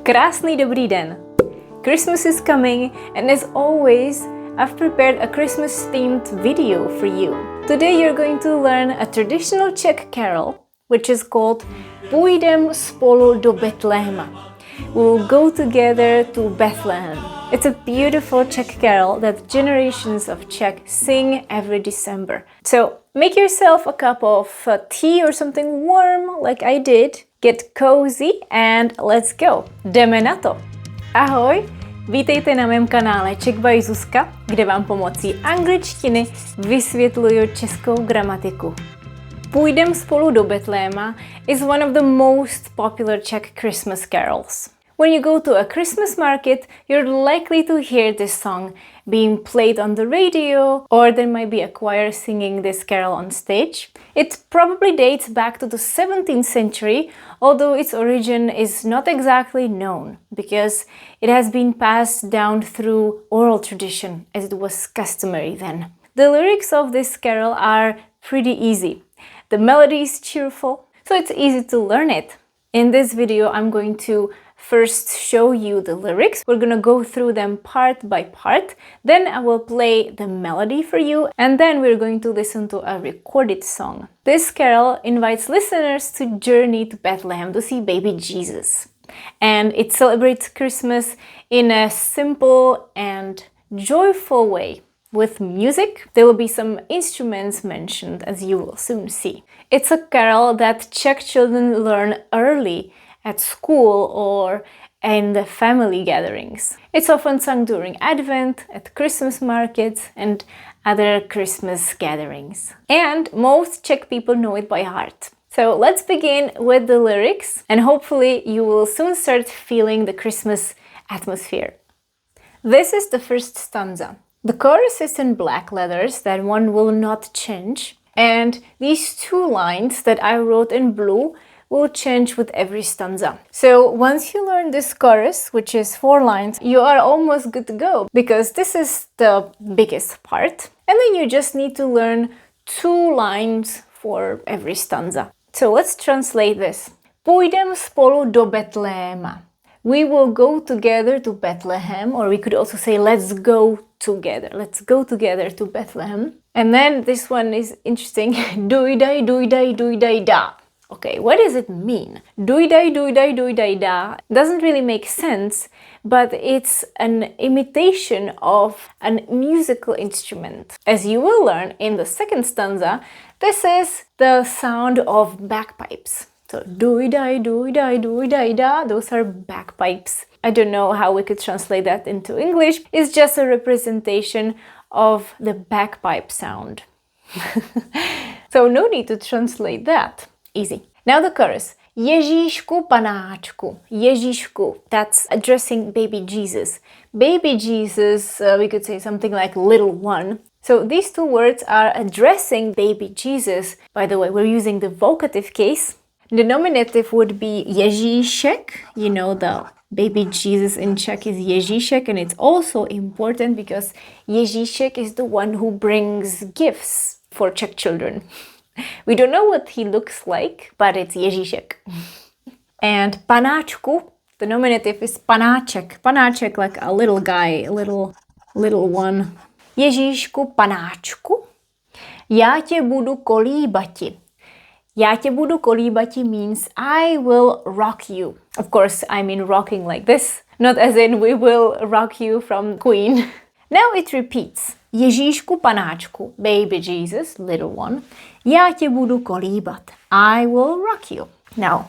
Krásný dobrý den! Christmas is coming, and as always, I've prepared a Christmas-themed video for you. Today you're going to learn a traditional Czech carol, which is called Půjdem spolu do Betléma. We'll go together to Bethlehem. It's a beautiful Czech carol that generations of Czechs sing every December. So make yourself a cup of tea or something warm like I did. Get cozy and let's go. Jdeme na to. Ahoj, vítejte na mém kanále Czech by Zuzka, kde vám pomocí angličtiny vysvětluju českou gramatiku. Půjdem spolu do Betléma is one of the most popular Czech Christmas carols. When you go to a Christmas market, you're likely to hear this song being played on the radio, or there might be a choir singing this carol on stage. It probably dates back to the 17th century, although its origin is not exactly known, because it has been passed down through oral tradition, as it was customary then. The lyrics of this carol are pretty easy. The melody is cheerful, so it's easy to learn it. In this video, I'm going to first show you the lyrics. We're gonna go through them part by part. Then I will play the melody for you, and then we're going to listen to a recorded song. This carol invites listeners to journey to Bethlehem to see baby Jesus. And it celebrates Christmas in a simple and joyful way. With music, there will be some instruments mentioned, as you will soon see. It's a carol that Czech children learn early at school or in the family gatherings. It's often sung during Advent, at Christmas markets and other Christmas gatherings. And most Czech people know it by heart. So let's begin with the lyrics, and hopefully you will soon start feeling the Christmas atmosphere. This is the first stanza. The chorus is in black letters that one will not change, and these two lines that I wrote in blue will change with every stanza. So once you learn this chorus, which is 4 lines, you are almost good to go, because this is the biggest part. And then you just need to learn 2 lines for every stanza. So let's translate this. Půjdem spolu do Betléma. We will go together to Bethlehem, or we could also say let's go together. Let's go together to Bethlehem. And then this one is interesting. Dujdaj, dujdaj, dujdaj, da. Okay, what does it mean? Dujdaj, dujdaj, dujdaj, da doesn't really make sense, but it's an imitation of a musical instrument. As you will learn in the second stanza, this is the sound of bagpipes. So dujdaj, dujdaj, dujdaj, da, those are bagpipes. I don't know how we could translate that into English. It's just a representation of the bagpipe sound. So no need to translate that. Easy. Now the chorus. Ježíšku panáčku. Ježíšku. That's addressing baby Jesus. Baby Jesus, we could say something like little one. So these 2 words are addressing baby Jesus. By the way, we're using the vocative case. The nominative would be Ježíšek. You know, the baby Jesus in Czech is Ježíšek, and it's also important because Ježíšek is the one who brings gifts for Czech children. We don't know what he looks like, but it's Ježíšek. And panáčku, the nominative is panáček. Panáček, like a little guy, a little one. Ježíšku panáčku, já tě budu kolíbati. Já tě budu kolíbati means I will rock you. Of course, I mean rocking like this, not as in we will rock you from Queen. Now it repeats. Ježíšku panáčku, baby Jesus, little one, já tě budu kolíbat. I will rock you. Now,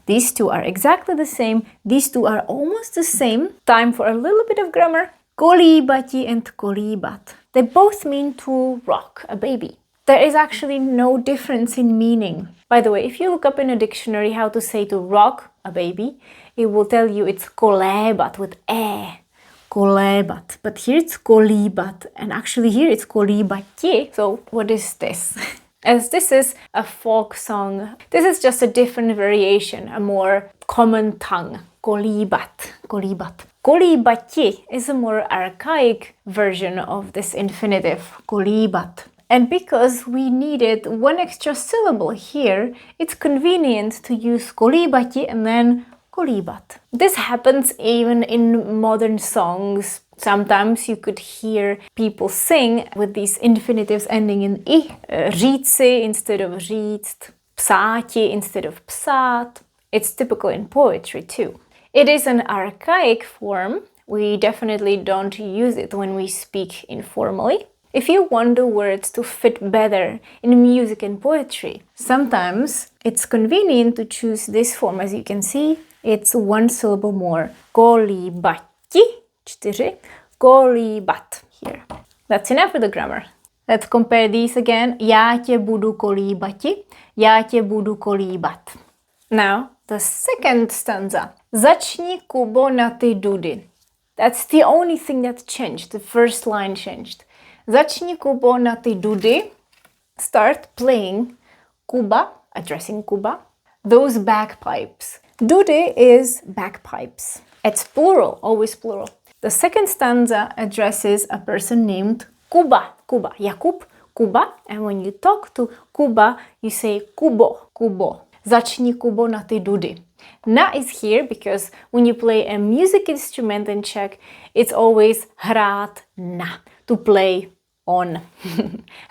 these 2 are exactly the same. These 2 are almost the same. Time for a little bit of grammar. Kolíbati and kolíbat. They both mean to rock a baby. There is actually no difference in meaning. By the way, if you look up in a dictionary how to say to rock a baby, it will tell you it's kolébat with e. Kolébat. But here it's kolíbat, and actually here it's kolíbati. So what is this? As this is a folk song, this is just a different variation, a more common tongue. Kolíbat. Kolíbat. Kolíbati is a more archaic version of this infinitive. Kolíbat. And because we needed 1 extra syllable here, it's convenient to use kolíbati and then kolíbat. This happens even in modern songs. Sometimes you could hear people sing with these infinitives ending in i. Říci instead of říct. Psáti instead of psát. It's typical in poetry too. It is an archaic form. We definitely don't use it when we speak informally. If you want the words to fit better in music and poetry, sometimes it's convenient to choose this form. As you can see, it's one syllable more. Kolíbati, 4. Kolíbat here. That's enough for the grammar. Let's compare these again. Já tě budu kolíbati. Já tě budu kolíbat. Now, the second stanza. Začni, Kubo, na ty dudy. That's the only thing that changed. The first line changed. Začni, Kubo, na ty dudy. Start playing Kuba, addressing Kuba, those bagpipes. Dudy is bagpipes. It's plural, always plural. The second stanza addresses a person named Kuba. Kuba, Jakub, Kuba. And when you talk to Kuba, you say Kubo, Kubo. Začni, Kubo, na ty dudy. Na is here because when you play a music instrument in Czech, it's always hrát na, to play on.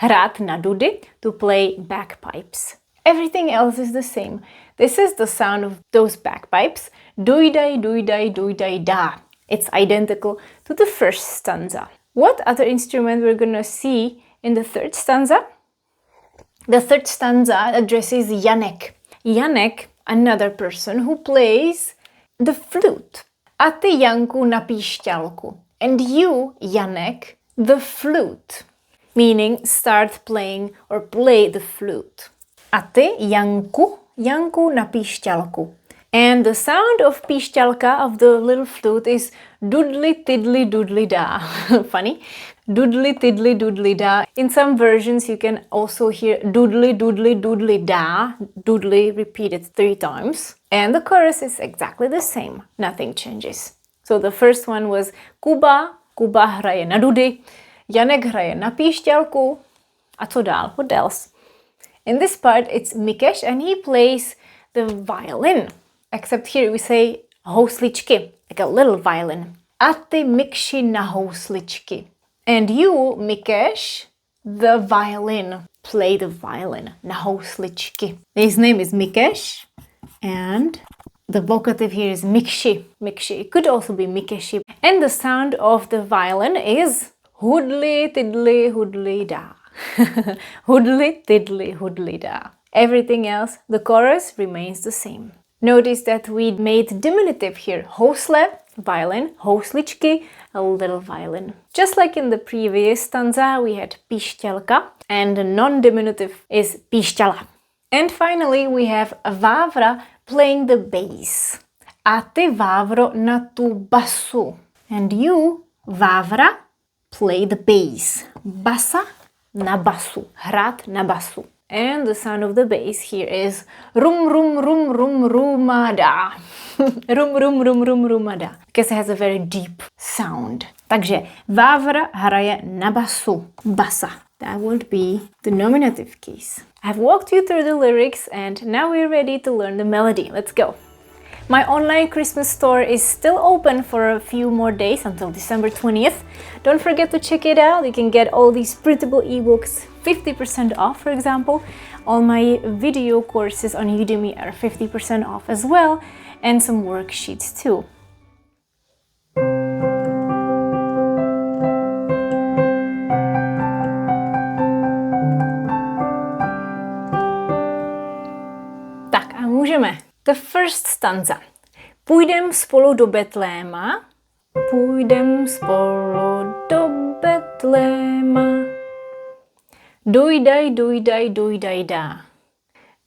Hrát na dudy, to play bagpipes. Everything else is the same. This is the sound of those bagpipes. Dujdaj, dujdaj, dujdaj, da. It's identical to the first stanza. What other instrument we're gonna see in the third stanza? The third stanza addresses Janek. Janek, another person who plays the flute. A ty, Janku, na píšťalku. And you, Janek, the flute. Meaning start playing or play the flute. A ty, Janku, Janku, na píšťalku. And the sound of píšťalka, of the little flute, is dudli tidli dudli da. Funny. Dudli tidli dudli da. In some versions you can also hear dudli dudli dudli da. Dudli repeated 3 times. And the chorus is exactly the same. Nothing changes. So the first one was Kuba. Kuba hraje na dudy. Janek hraje na píšťalku. A co dál? What else? In this part it's Mikeš and he plays the violin. Except here we say housličky, like a little violin. A ty, Mikši, na housličky. And you, Mikeš, the violin. Play the violin, na housličky. His name is Mikeš, and the vocative here is Mikši. Mikši. It could also be Mikeši. And the sound of the violin is hudli, tidli, hudli, da. Hudli, tidli, hudli, da. Everything else, the chorus remains the same. Notice that we made diminutive here. Housle, violin, housličky, a little violin. Just like in the previous stanza, we had píšťalka, and the non-diminutive is píšťala. And finally, we have Vávra playing the bass. A ty, Vávro, na tu basu. And you, Vávra, play the bass. Basa na basu. Hrát na basu. And the sound of the bass here is rum rum rum rum rumada. Rum rum rum rum rumada. Because it has a very deep sound. Takže Vávra hraje na basu. Basa. That would be the nominative case. I've walked you through the lyrics and now we're ready to learn the melody. Let's go. My online Christmas store is still open for a few more days until December 20th. Don't forget to check it out. You can get all these printable ebooks 50% off, for example. All my video courses on Udemy are 50% off as well, and some worksheets too. Tak a můžeme. The first stanza. Půjdem spolu do Betléma. Půjdem spolu do Betléma. Dujdaj, dujdaj, dujdaj, da.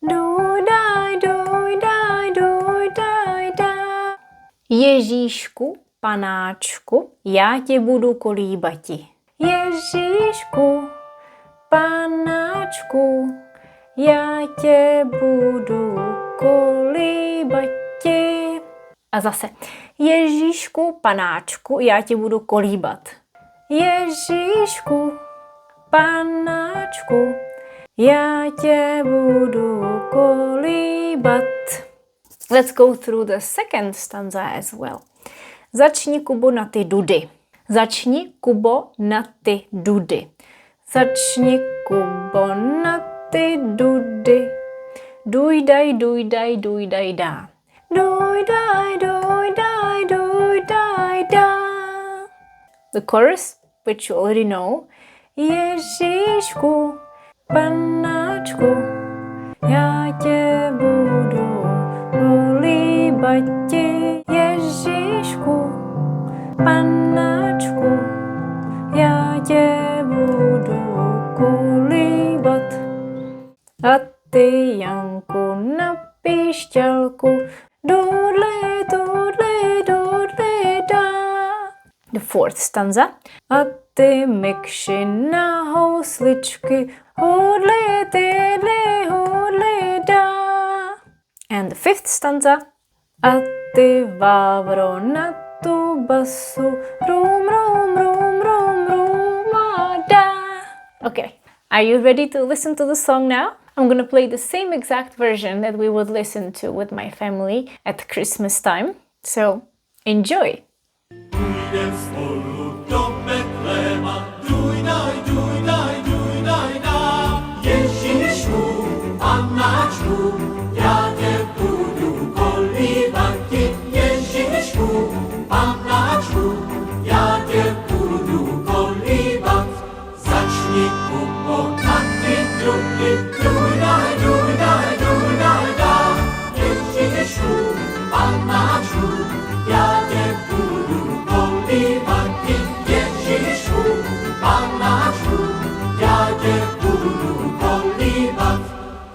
Dujdaj, dujdaj, dujdaj, da. Ježíšku, panáčku, já tě budu kolíbati. Ježíšku, panáčku, já tě budu kolíbati. A zase. Ježíšku, panáčku, já tě budu kolíbat. Ježíšku, panáčku, já tě budu kolíbat. Let's go through the second stanza as well. Začni, Kubo, na ty dudy. Začni, Kubo, na ty dudy. Začni, Kubo, na ty dudy. Dujdaj, dujdaj, dujdaj, dá. Dujdaj, dujdaj, dujdaj, dá. The chorus, which you already know. Ježíšku, panáčku, já tě budu políbat ti. Ježíšku, panáčku, já tě budu kolíbat. A ty, Janku, na píšťalku, dudli, dudli, dudli, dá. The fourth stanza. A ty, Mikši, na housličky, hudli, tydli, hudli, dá. And the fifth stanza. A ty, Vávro, na tu basu, rum, rum, rum, rum, rum, a dá. Okay, are you ready to listen to the song now? I'm gonna play the same exact version that we would listen to with my family at Christmas time. So, enjoy! Půjdem spolu do Betléma, dujdaj, dujdaj, dujdaj, dá. Ježíšku, panáčku, já tě budu kolíbat ti. Ježíšku, panáčku, já tě budu kolíbat. Začni, Kubo, na ty druhy, dujdaj, dujdaj, dujdaj, dá. Ježíšku, panáčku, já tě budu kolíbat ti. Ježíšku, panáčku, já tě budu kolíbat.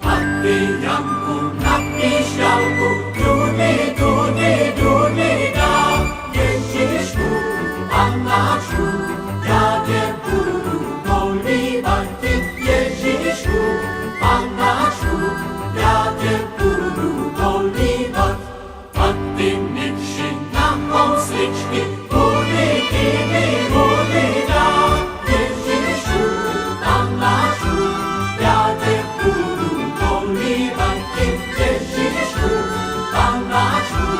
A ty, Janku, na píšťalku, dudy, dudy, dudy, dá. Ježíšku, panáčku, já tě budu kolíbat ti. Ježíšku, panáčku, já tě budu kolíbat. A ty, Mikši, na housličky, hudli, tydli, hudli, dá. Ježíšku, panáčku, já tě budu kolíbat ti. Ježíšku, panáčku,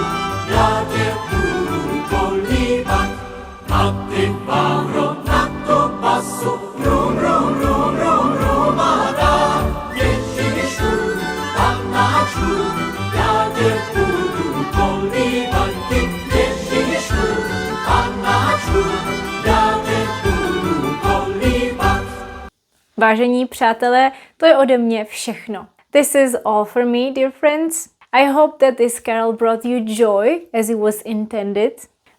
já tě budu kolíbat. A ty, Vávro, na tu basu, rum, rum, rum, rum, rum, a dá. Ježíšku, panáčku, já tě budu kolíbat ti. Ježíšku, panáčku, já tě budu kolíbat. Vážení přátelé, to je ode mě všechno. This is all for me, dear friends. I hope that this carol brought you joy as it was intended.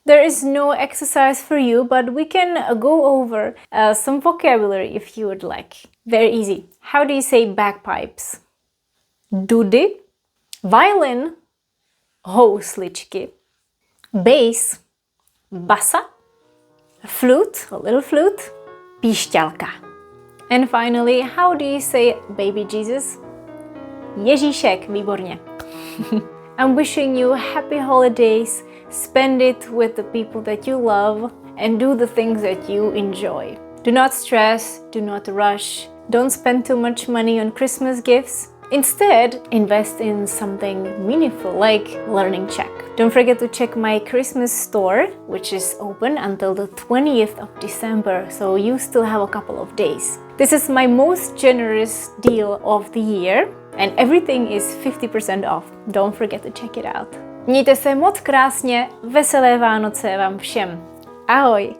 There is no exercise for you, but we can go over some vocabulary if you would like. Very easy. How do you say bagpipes? Dudy, violin, housličky, bass, basa, flute, a little flute, píšťalka. And finally, how do you say baby Jesus? Ježíšek, výborně. I'm wishing you happy holidays. Spend it with the people that you love and do the things that you enjoy. Do not stress, do not rush, don't spend too much money on Christmas gifts. Instead, invest in something meaningful like learning Czech. Don't forget to check my Christmas store, which is open until the 20th of December, so you still have a couple of days. This is my most generous deal of the year and everything is 50% off. Don't forget to check it out. Mějte se moc krásně, veselé Vánoce vám všem. Ahoj!